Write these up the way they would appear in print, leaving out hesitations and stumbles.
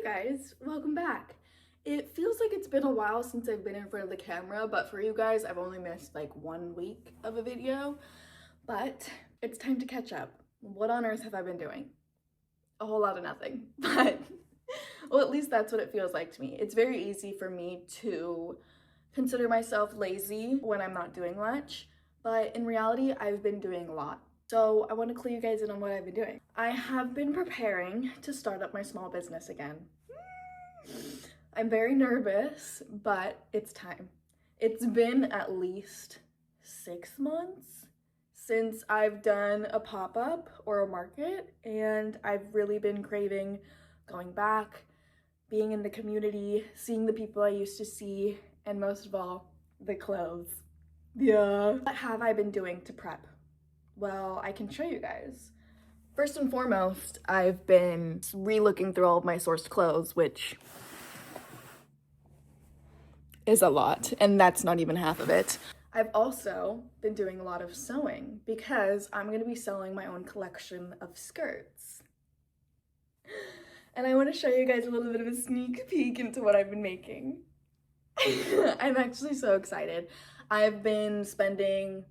guys, welcome back. It feels like it's been a while since I've been in front of the camera, but for you guys, I've only missed like 1 week of a video, but it's time to catch up. What on earth have I been doing? A whole lot of nothing, but well, at least that's what it feels like to me. It's very easy for me to consider myself lazy when I'm not doing much, but in reality, I've been doing a lot. So I want to clue you guys in on what I've been doing. I have been preparing to start up my small business again. I'm very nervous, but it's time. It's been at least 6 months since I've done a pop-up or a market, and I've really been craving going back, being in the community, seeing the people I used to see, and most of all, the clothes. Yeah. What have I been doing to prep? Well, I can show you guys. First and foremost, I've been re-looking through all of my sourced clothes, which is a lot, and that's not even half of it. I've also been doing a lot of sewing because I'm going to be selling my own collection of skirts. And I want to show you guys a little bit of a sneak peek into what I've been making. I'm actually so excited. I've been spending,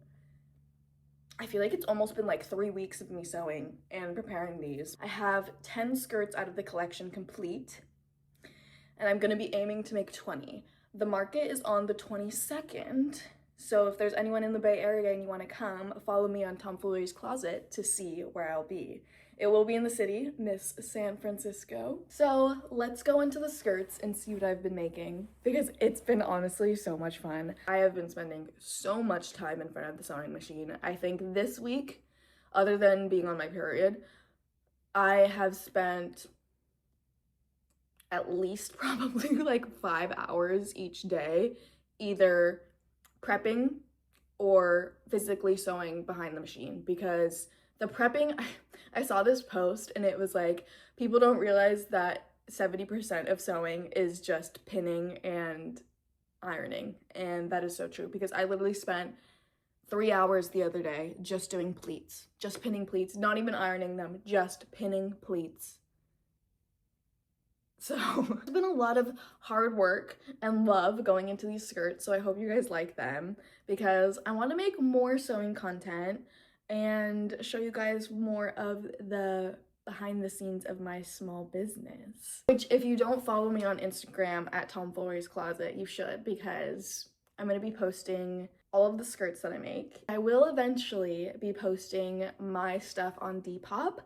I feel like it's almost been like 3 weeks of me sewing and preparing these. I have 10 skirts out of the collection complete, and I'm gonna be aiming to make 20. The market is on the 22nd, so if there's anyone in the Bay Area and you wanna come, follow me on Tomfoolery's Closet to see where I'll be. It will be in the city, Miss San Francisco. So let's go into the skirts and see what I've been making, because it's been honestly so much fun. I have been spending so much time in front of the sewing machine. I think this week, other than being on my period, I have spent at least probably like 5 hours each day, either prepping or physically sewing behind the machine, because the prepping, I saw this post and it was like, people don't realize that 70% of sewing is just pinning and ironing. And that is so true, because I literally spent 3 hours the other day just doing pleats, just pinning pleats, not even ironing them, just pinning pleats. So it's been a lot of hard work and love going into these skirts, so I hope you guys like them, because I want to make more sewing content and show you guys more of the behind the scenes of my small business. Which, if you don't follow me on Instagram at Tomfoolery's Closet, you should, because I'm going to be posting all of the skirts that I make. I will eventually be posting my stuff on Depop,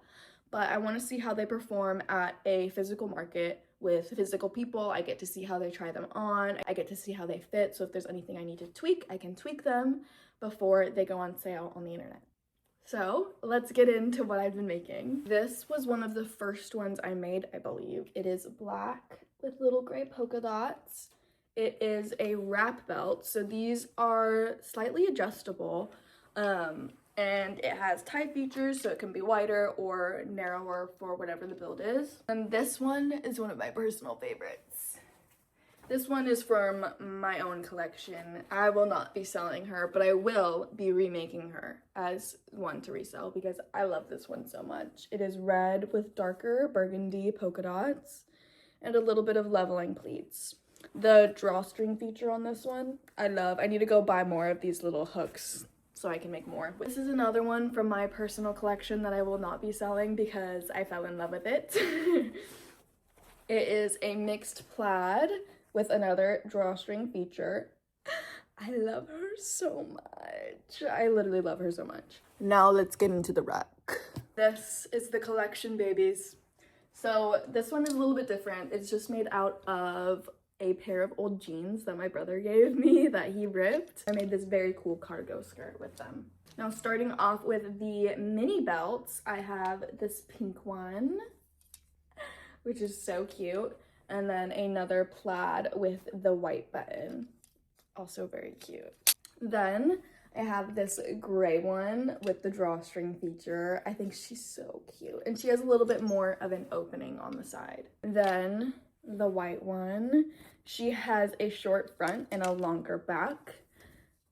but I want to see how they perform at a physical market with physical people. I get to see how they try them on. I get to see how they fit, so if there's anything I need to tweak, I can tweak them before they go on sale on the internet. So let's get into what I've been making. This was one of the first ones I made, I believe. It is black with little gray polka dots. It is a wrap belt, so these are slightly adjustable, and it has tie features, so it can be wider or narrower for whatever the build is. And this one is one of my personal favorites. This one is from my own collection. I will not be selling her, but I will be remaking her as one to resell, because I love this one so much. It is red with darker burgundy polka dots and a little bit of leveling pleats. The drawstring feature on this one, I love. I need to go buy more of these little hooks so I can make more. This is another one from my personal collection that I will not be selling because I fell in love with it. It is a mixed plaid with another drawstring feature. I love her so much. I literally love her so much. Now let's get into the rack. This is the collection, babies. So this one is a little bit different. It's just made out of a pair of old jeans that my brother gave me that he ripped. I made this very cool cargo skirt with them. Now, starting off with the mini belts, I have this pink one, which is so cute, and then another plaid with the white button, also very cute. Then I have this gray one with the drawstring feature. I think she's so cute, and she has a little bit more of an opening on the side. Then the white one, she has a short front and a longer back.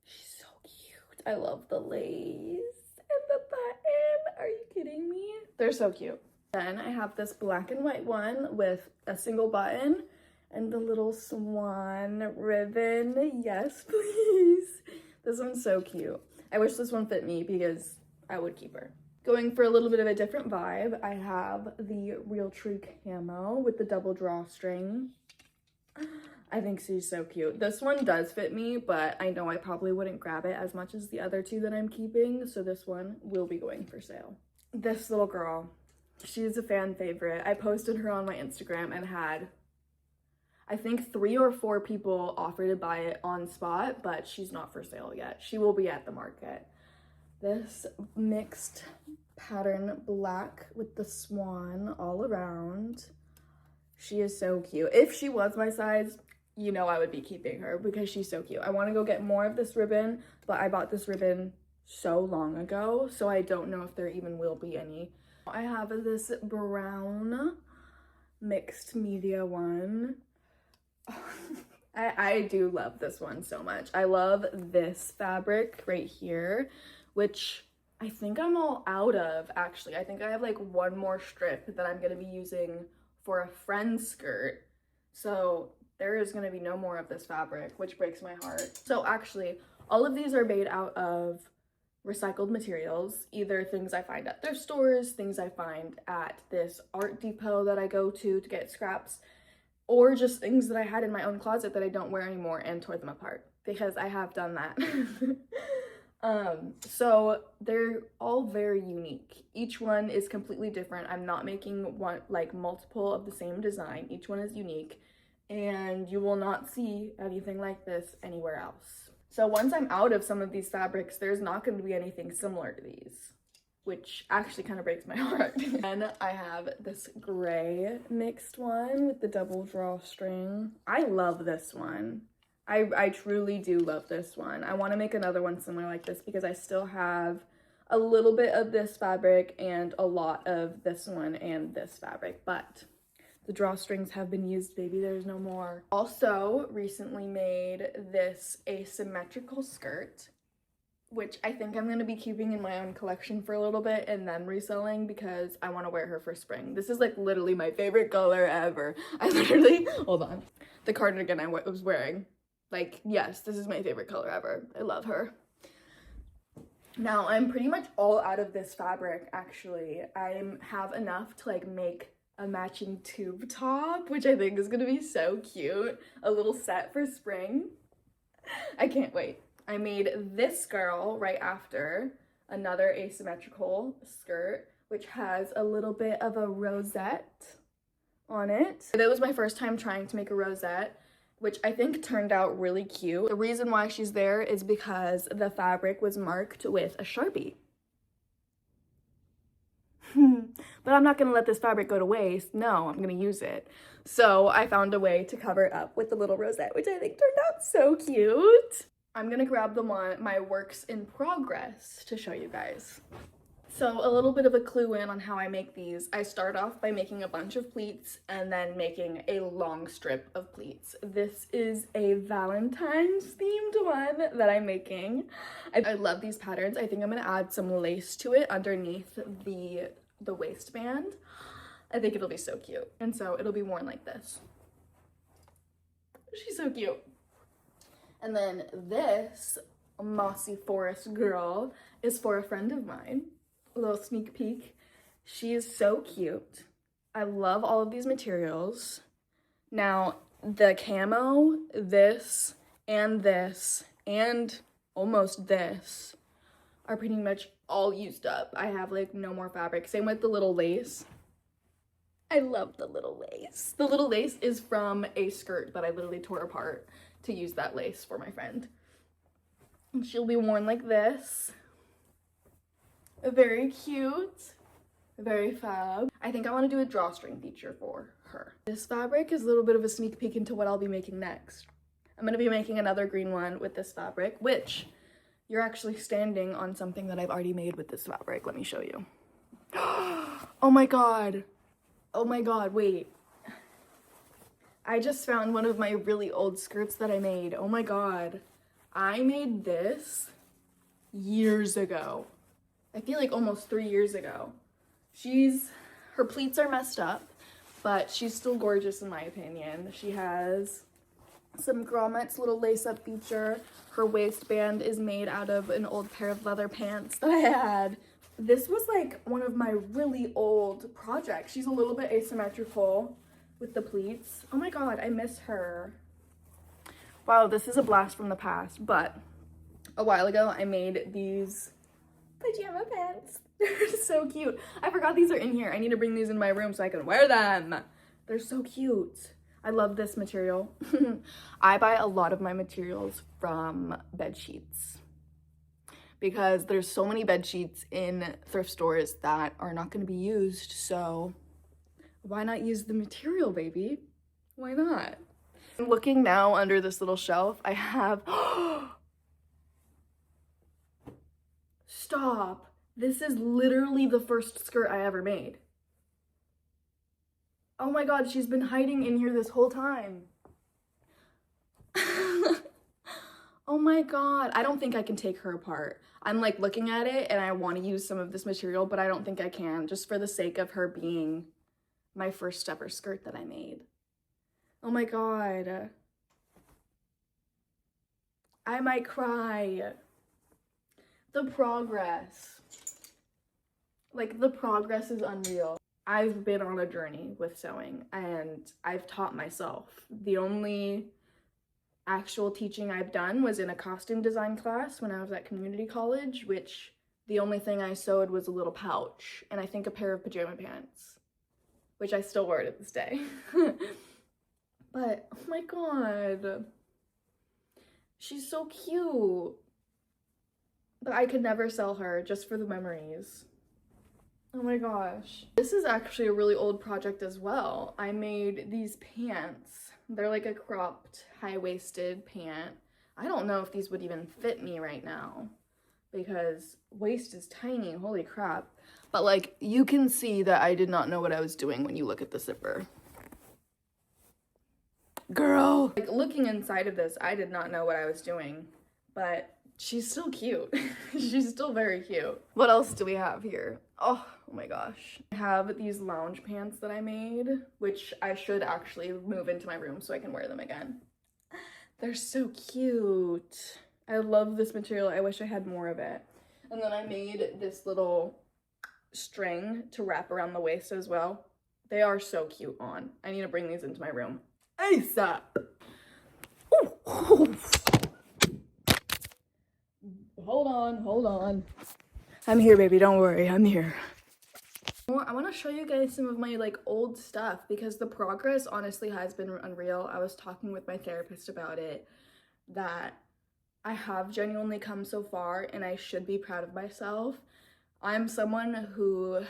She's so cute. I love the lace and the button. Are you kidding me? They're so cute. Then I have this black and white one with a single button and the little swan ribbon. Yes, please. This one's so cute. I wish this one fit me because I would keep her. Going for a little bit of a different vibe, I have the Realtree camo with the double drawstring. I think she's so cute. This one does fit me, but I know I probably wouldn't grab it as much as the other two that I'm keeping, so this one will be going for sale. This little girl, she's a fan favorite. I posted her on my Instagram and had, I think 3 or 4 people offer to buy it on spot, but she's not for sale yet. She will be at the market. This mixed pattern black with the swan all around. She is so cute. If she was my size, you know I would be keeping her because she's so cute. I want to go get more of this ribbon, but I bought this ribbon so long ago, so I don't know if there even will be any. I have this brown mixed media one. I do love this one so much. I love this fabric right here, which I think I'm all out of, actually. I think I have like one more strip that I'm going to be using for a friend's skirt. So there is going to be no more of this fabric, which breaks my heart. So actually, all of these are made out of recycled materials, either things I find at thrift stores, things I find at this art depot that I go to get scraps, or just things that I had in my own closet that I don't wear anymore and tore them apart, because I have done that. So they're all very unique. Each one is completely different. I'm not making one like multiple of the same design. Each one is unique, and you will not see anything like this anywhere else. So once I'm out of some of these fabrics, there's not going to be anything similar to these, which actually kind of breaks my heart. And I have this gray mixed one with the double drawstring. I love this one. I truly do love this one. I want to make another one similar like this because I still have a little bit of this fabric and a lot of this one and this fabric, but the drawstrings have been used, baby. There's no more. Also recently made this asymmetrical skirt, which I think I'm going to be keeping in my own collection for a little bit and then reselling because I want to wear her for spring. This is like literally my favorite color ever. I literally, hold on, the cardigan I was wearing. Like, yes, this is my favorite color ever. I love her. Now, I'm pretty much all out of this fabric, actually. I have enough to, like, make a matching tube top, which I think is gonna be so cute. A little set for spring. I can't wait. I made this girl right after, another asymmetrical skirt, which has a little bit of a rosette on it. That was my first time trying to make a rosette, which I think turned out really cute. The reason why she's there is because the fabric was marked with a Sharpie. But I'm not gonna let this fabric go to waste. No, I'm gonna use it. So I found a way to cover it up with the little rosette, which I think turned out so cute. I'm gonna grab my works in progress to show you guys. So a little bit of a clue in on how I make these. I start off by making a bunch of pleats and then making a long strip of pleats. This is a Valentine's themed one that I'm making. I love these patterns. I think I'm gonna add some lace to it underneath the waistband. I think it'll be so cute. And so it'll be worn like this. She's so cute. And then this Mossy Forest girl is for a friend of mine. A little sneak peek. She is so cute. I love all of these materials. Now, the camo, this, and almost this are pretty much all used up. I have like no more fabric. Same with the little lace. I love the little lace. The little lace is from a skirt that I literally tore apart to use that lace for my friend. And she'll be worn like this. Very cute, very fab. I think I want to do a drawstring feature for her. This fabric is a little bit of a sneak peek into what I'll be making next. I'm going to be making another green one with this fabric, which you're actually standing on something that I've already made with this fabric. Let me show you. Oh my god. Oh my god, wait. I just found one of my really old skirts that I made. Oh my god. I made this years ago. I feel like almost 3 years ago. Her pleats are messed up, but she's still gorgeous in my opinion. She has some grommets little lace-up feature. Her waistband is made out of an old pair of leather pants that I had. This was like one of my really old projects. She's a little bit asymmetrical with the pleats. Oh my god, I miss her. Wow, this is a blast from the past, but a while ago I made these pajama pants. They're so cute. I forgot these are in here. I need to bring these in my room so I can wear them. They're so cute. I love this material. I buy a lot of my materials from bed sheets because there's so many bed sheets in thrift stores that are not going to be used, so why not use the material, baby? Why not? I'm looking now under this little shelf. I have stop. This is literally the first skirt I ever made. Oh my god, she's been hiding in here this whole time. Oh my god, I don't think I can take her apart. I'm like looking at it and I want to use some of this material, but I don't think I can, just for the sake of her being my first ever skirt that I made. Oh my god. I might cry. The progress. Like, the progress is unreal. I've been on a journey with sewing and I've taught myself. The only actual teaching I've done was in a costume design class when I was at community college, which the only thing I sewed was a little pouch and I think a pair of pajama pants, which I still wear to this day. But, oh my god, she's so cute. But I could never sell her just for the memories. Oh my gosh. This is actually a really old project as well. I made these pants. They're like a cropped, high-waisted pant. I don't know if these would even fit me right now because waist is tiny, holy crap. But like, you can see that I did not know what I was doing when you look at the zipper. Girl! Like, looking inside of this, I did not know what I was doing, but she's still cute. She's still very cute. What else do we have here? Oh my gosh. I have these lounge pants that I made, which I should actually move into my room so I can wear them again. They're so cute. I love this material. I wish I had more of it. And then I made this little string to wrap around the waist as well. They are so cute on. I need to bring these into my room ASAP. Ooh. Hold on. I'm here, baby, don't worry, I'm here. I want to show you guys some of my like old stuff because the progress honestly has been unreal. I was talking with my therapist about it, that I have genuinely come so far and I should be proud of myself. I'm someone who,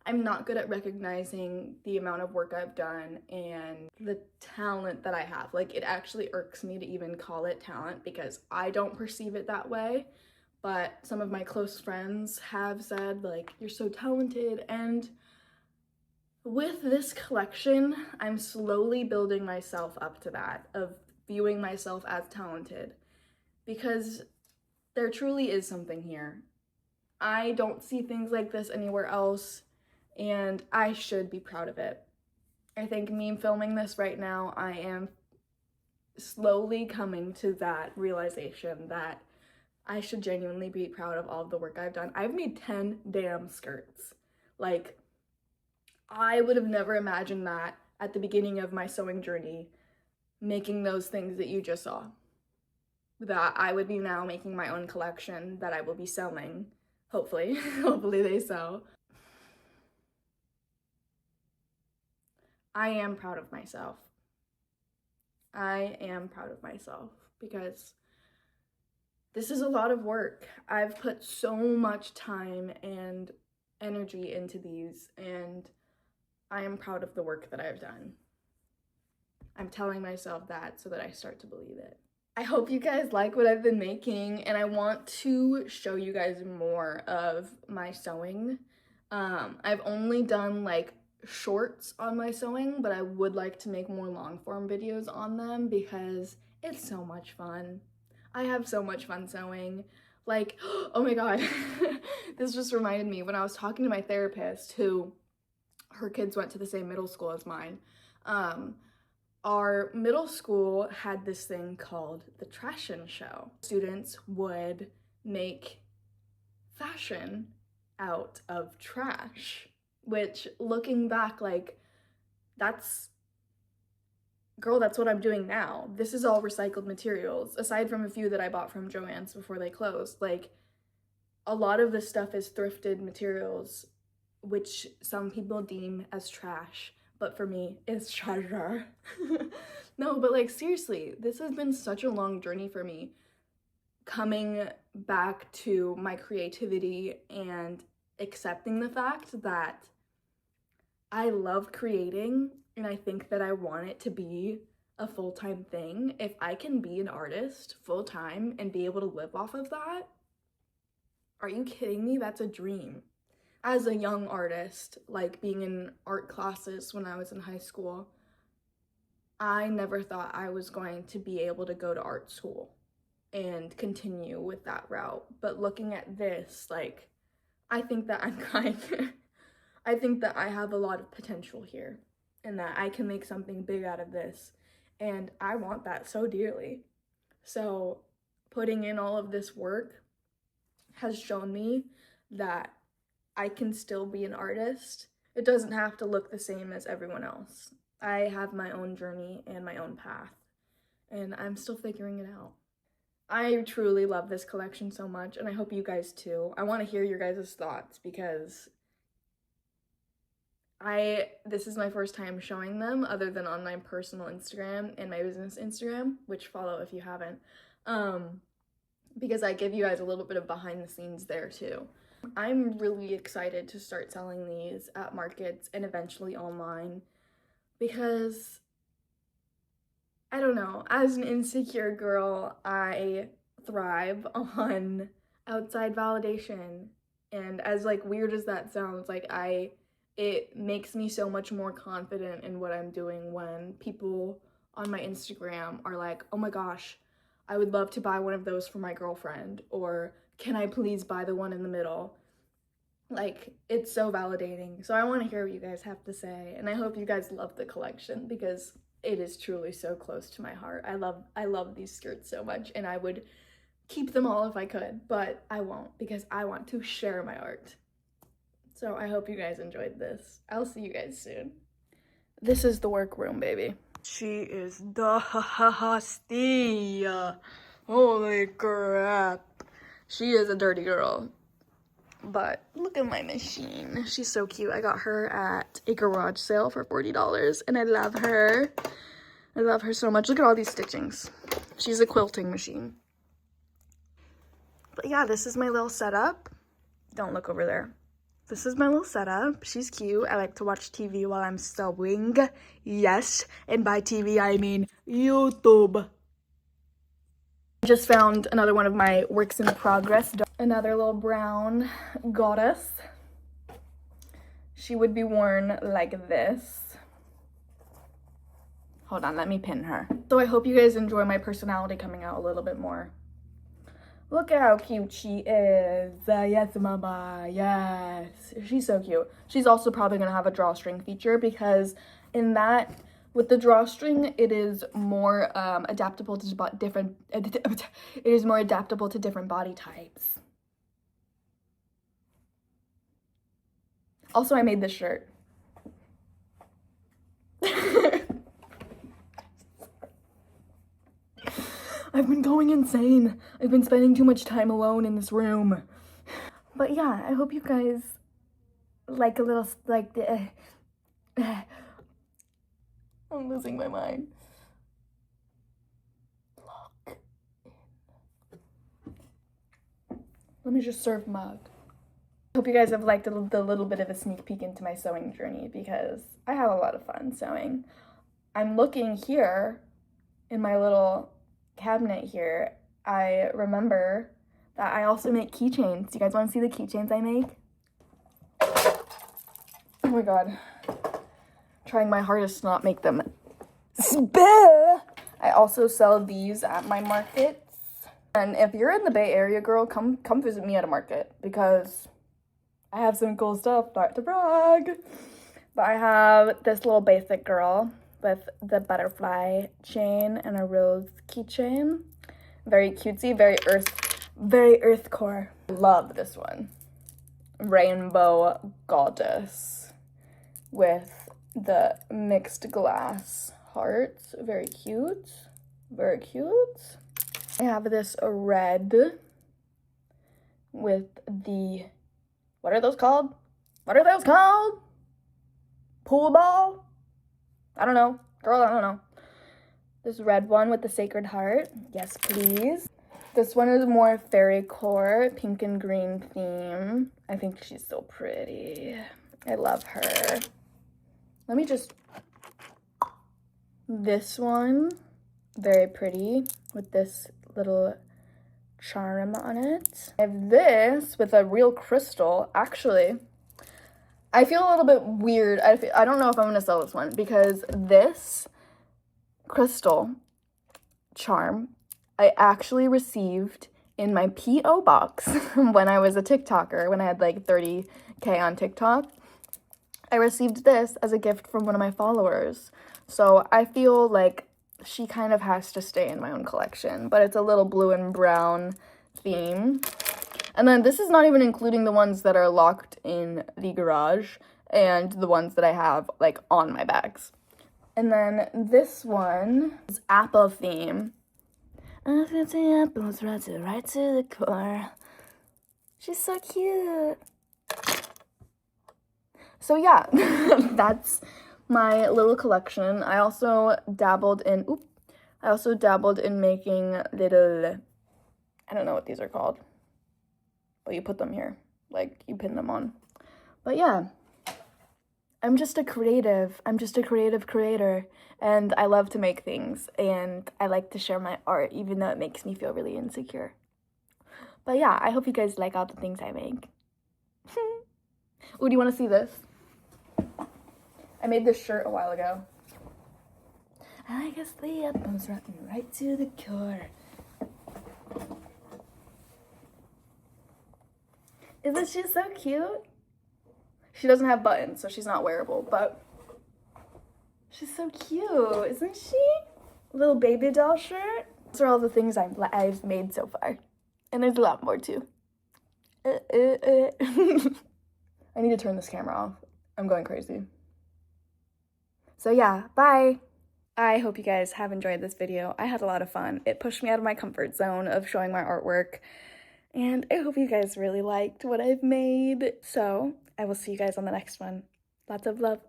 I'm not good at recognizing the amount of work I've done and the talent that I have. Like, it actually irks me to even call it talent because I don't perceive it that way. But some of my close friends have said, like, you're so talented. And with this collection, I'm slowly building myself up to that, of viewing myself as talented. Because there truly is something here. I don't see things like this anywhere else, and I should be proud of it. I think me filming this right now, I am slowly coming to that realization that I should genuinely be proud of all of the work I've done. I've made 10 damn skirts. Like, I would have never imagined that at the beginning of my sewing journey, making those things that you just saw. That I would be now making my own collection that I will be selling. Hopefully. Hopefully they sell. I am proud of myself. I am proud of myself because this is a lot of work. I've put so much time and energy into these, and I am proud of the work that I've done. I'm telling myself that so that I start to believe it. I hope you guys like what I've been making, and I want to show you guys more of my sewing. I've only done like shorts on my sewing, but I would like to make more long form videos on them because it's so much fun. I have so much fun sewing. Like, oh my god, this just reminded me when I was talking to my therapist, who her kids went to the same middle school as mine. Our middle school had this thing called the Trashion Show. Students would make fashion out of trash, which, looking back, like, that's what I'm doing now. This is all recycled materials, aside from a few that I bought from Joann's before they closed. Like, a lot of this stuff is thrifted materials, which some people deem as trash, but for me, it's treasure. No, but like, seriously, this has been such a long journey for me, coming back to my creativity and accepting the fact that I love creating, and I think that I want it to be a full-time thing. If I can be an artist full-time and be able to live off of that, are you kidding me? That's a dream. As a young artist, like being in art classes when I was in high school, I never thought I was going to be able to go to art school and continue with that route. But looking at this, like, I think that I'm I think that I have a lot of potential here and that I can make something big out of this. And I want that so dearly. So putting in all of this work has shown me that I can still be an artist. It doesn't have to look the same as everyone else. I have my own journey and my own path, and I'm still figuring it out. I truly love this collection so much, and I hope you guys too. I want to hear your guys' thoughts because this is my first time showing them other than on my personal Instagram and my business Instagram, which follow if you haven't, because I give you guys a little bit of behind the scenes there too. I'm really excited to start selling these at markets and eventually online because, I don't know, as an insecure girl, I thrive on outside validation. And as like weird as that sounds, like it makes me so much more confident in what I'm doing when people on my Instagram are like, oh my gosh, I would love to buy one of those for my girlfriend, or can I please buy the one in the middle? Like, it's so validating. So I want to hear what you guys have to say, and I hope you guys love the collection because it is truly so close to my heart. I love these skirts so much, and I would keep them all if I could, but I won't because I want to share my art. So I hope you guys enjoyed this. I'll see you guys soon. This is the workroom, baby. She is dusty. Holy crap. She is a dirty girl. But look at my machine. She's so cute. I got her at a garage sale for $40, and I love her. I love her so much. Look at all these stitchings. She's a quilting machine. But yeah, this is my little setup. Don't look over there. This is my little setup. She's cute. I like to watch TV while I'm sewing. Yes, and by TV I mean YouTube. Just found another one of my works in progress. Another little brown goddess. She would be worn like this. Hold on, let me pin her. So I hope you guys enjoy my personality coming out a little bit more. Look at how cute she is. Yes, mama, yes. She's so cute. She's also probably gonna have a drawstring feature because in that, with the drawstring, it is more adaptable to different. It is more adaptable to different body types. Also, I made this shirt. I've been going insane. I've been spending too much time alone in this room. But yeah, I hope you guys like a little, like the, I'm losing my mind. Lock in. Let me just serve mug. I hope you guys have liked the little bit of a sneak peek into my sewing journey because I have a lot of fun sewing. I'm looking here in my little cabinet here. I remember that I also make keychains. Do you guys want to see the keychains I make? Oh my god. Trying my hardest to not make them spill. I also sell these at my markets. And if you're in the Bay Area, girl, come visit me at a market because I have some cool stuff, not to brag. But I have this little basic girl with the butterfly chain and a rose keychain. Very cutesy, very earth core. Love this one. Rainbow goddess with the mixed glass hearts. Very cute. Very cute. I have this red with the, what are those called? What are those called? Pool ball? I don't know. Girl, I don't know. This red one with the sacred heart. Yes, please. This one is more fairy core, pink and green theme. I think she's so pretty. I love her. Let me just... This one, very pretty with this little charm on it. I have this with a real crystal. Actually, I feel a little bit weird. I don't know if I'm going to sell this one because this crystal charm I actually received in my P.O. box when I was a TikToker, when I had like 30K on TikTok. I received this as a gift from one of my followers. So I feel like she kind of has to stay in my own collection, but it's a little blue and brown theme. And then this is not even including the ones that are locked in the garage and the ones that I have like on my bags. And then this one is apple theme. Apples right to the core. She's so cute. So yeah, that's my little collection. I also dabbled in making little, I don't know what these are called, but you put them here, like you pin them on. But yeah, I'm just a creative creator, and I love to make things, and I like to share my art, even though it makes me feel really insecure. But yeah, I hope you guys like all the things I make. Ooh, do you want to see this? I made this shirt a while ago. I guess the apples right to the core. Isn't she so cute? She doesn't have buttons, so she's not wearable, but she's so cute, isn't she? Little baby doll shirt. Those are all the things I've made so far. And there's a lot more too. I need to turn this camera off. I'm going crazy. So yeah, bye. I hope you guys have enjoyed this video. I had a lot of fun. It pushed me out of my comfort zone of showing my artwork. And I hope you guys really liked what I've made. So I will see you guys on the next one. Lots of love.